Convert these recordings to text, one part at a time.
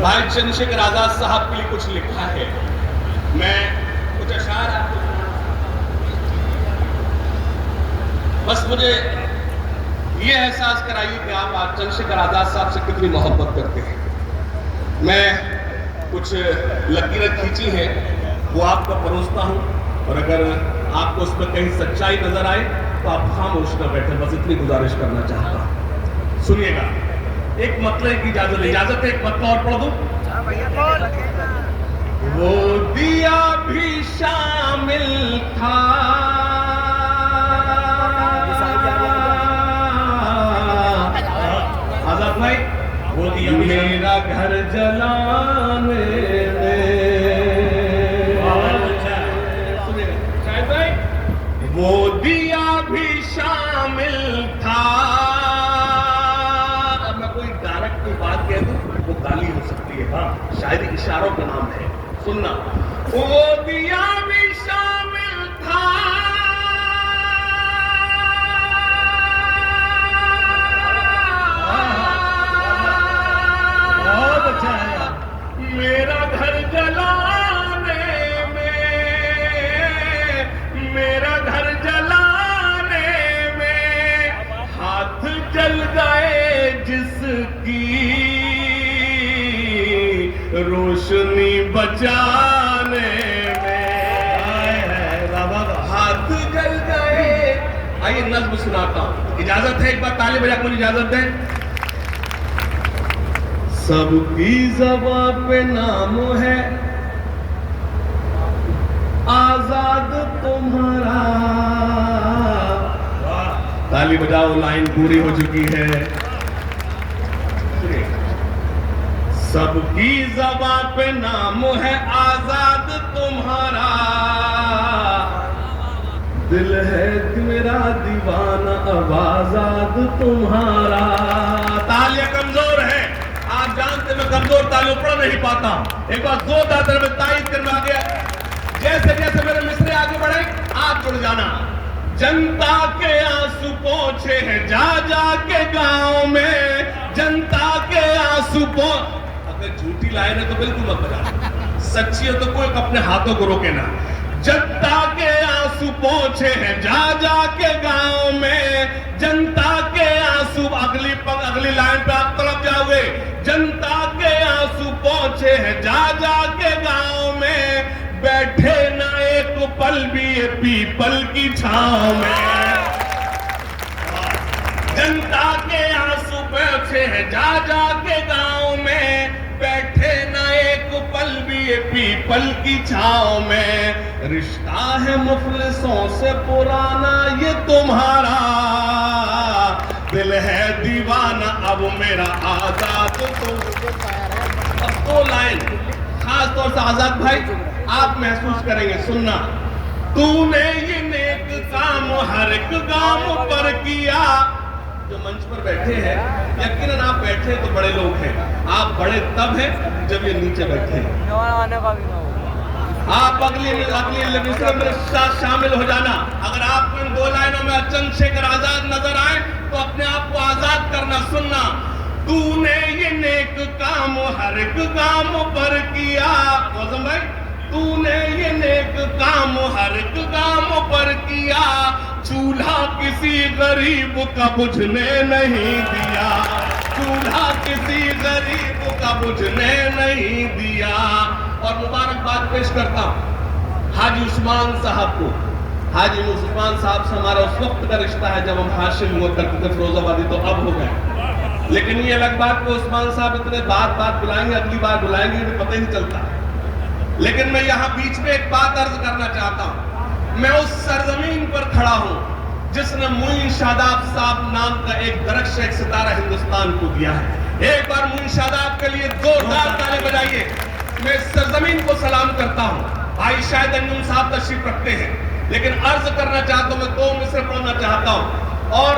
بھائی چندرشیکھر آزاد صاحب کے لیے کچھ لکھا ہے. میں کچھ اشعار آپ کو بس مجھے یہ احساس کرائیے کہ آپ آج چندرشیکھر آزاد صاحب سے کتنی محبت کرتے ہیں. میں کچھ لکیریں کھینچی ہیں وہ آپ کو پروستا ہوں، اور اگر آپ کو اس میں کہیں سچائی نظر آئے تو آپ خاموش نہ بیٹھیں، بس اتنی گزارش کرنا چاہتا ہوں. سنیے گا. ایک مطلع کی اجازت ہے ایک مطلع اور پڑھ دوں. وہ دیا بھی شامل تھا آزاد بھائی، وہ دیا میرا گھر جلانے میں، وہ دیا بھی شامل تھا. اب میں کوئی ڈائریکٹ کوئی بات کہہ دوں وہ گالی ہو سکتی ہے. ہاں شاعری اشاروں کا نام ہے. سننا. وہ دیا بھی شامل تھا بہت اچھا ہے. میرا گھر جلانے میں، میرا گھر جلانے میں ہاتھ جل گئے جس کی روشنی بچانے میں، ہاتھ جل گئے. آئیے نظم سناتا ہوں. اجازت ہے ایک بار تالی بجا کے مجھے اجازت دیں. سب کی زبان پہ نام ہے آزاد تمہارا. تالی بجاؤ، لائن پوری ہو چکی ہے. سب کی زبان پہ نام ہے آزاد تمہارا، دل ہے میرا دیوانہ اب آزاد تمہارا. تالیاں کمزور ہے، آپ جانتے میں کمزور تالیوں پڑھ نہیں پاتا. ایک بار زوردار میں تائید کرنا آ گیا. جیسے جیسے میرے مصرے آگے بڑھے آپ جڑ جانا. جنتا کے آنسو پوچھے ہیں جا جا کے گاؤں میں، جنتا کے آنسو اگر جھوٹی لائن ہے تو بالکل مت بجانا، سچی ہے تو کوئی اپنے ہاتھوں کو روکے نہ. جنتا کے آنسو پوچھے ہیں جا جا کے گاؤں میں، جنتا کے آنسو اگلی لائن پہ آپ طرف جاؤ گے. جنتا کے آنسو پوچھے ہیں جا جا کے گاؤں میں، بیٹھے نہ ایک پل بھی یہ پیپل کی چھاؤں میں. جنتا کے آنسو پوچھے ہیں جا جا کے گاؤں میں، بیٹھے نہ ایک پل بھی یہ پیپل کی چھاؤں میں. رشتہ ہے مفلسوں سے پرانا یہ تمہارا، دل ہے دیوانہ اب میرا آزاد. اب دو لائن خاص طور سے آزاد بھائی آپ محسوس کریں گے. سننا. تو نے یہ نیک کام ہر ایک گام پر کیا. جو منچ پر بیٹھے ہیں یقیناً آپ بیٹھے تو بڑے لوگ ہیں، آپ بڑے تب ہیں جب یہ نیچے بیٹھے ہیں. آپ اگلی مصرے میں ساتھ شامل ہو جانا. اگر آپ کو ان دو لائنوں میں چندرشیکھر آزاد نظر آئے تو اپنے آپ کو آزاد کرنا. سننا. تو نے یہ نیک کام ہر ایک کام پر کیا. موزم بھائی، تو نے یہ نیک کام ہر ایک کام پر کیا، چولہا کسی غریب کا بجھنے نہیں دیا، چولہا کسی غریب کا بجھنے نہیں دیا. اور مبارکباد پیش کرتا ہوں حاجی عثمان صاحب کو. حاجی عثمان صاحب سے ہمارا اس وقت کا رشتہ ہے جب ہم ہاشم ہوا کرتے تھے فیروز آبادی، تو اب ہو گئے. لیکن یہ الگ بات کہ عثمان صاحب اتنے بات بلائیں گے، اگلی بار بلائیں گے پتہ ہی نہیں چلتا. لیکن میں یہاں بیچ میں ایک بات عرض کرنا چاہتا ہوں. میں اس سرزمین پر کھڑا ہوں جس نے معین شاداب صاحب نام کا ایک درخت ایک ستارہ ہندوستان کو دیا ہے. ایک بار معین شاداب کے لیے زوردار تالی بجائیے. میں اس سرزمین کو سلام کرتا ہوں. بھائی شاہد انجم صاحب تشریف رکھتے ہیں، لیکن عرض کرنا چاہتا ہوں، میں دو مصرے پڑھنا چاہتا ہوں اور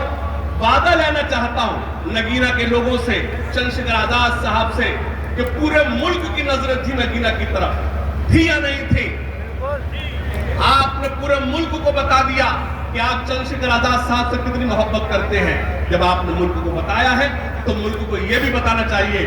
وعدہ لینا چاہتا ہوں نگینہ کے لوگوں سے، چندرشیکھر آزاد صاحب سے، کہ پورے ملک کی نظریں تھی نگینہ کی طرف، تھی یا نہیں تھی؟ آپ نے پورے ملک کو بتا دیا کہ آپ چندرشیکھر آزاد صاحب سے کتنی محبت کرتے ہیں. جب آپ نے ملک کو بتایا ہے تو ملک کو یہ بھی بتانا چاہیے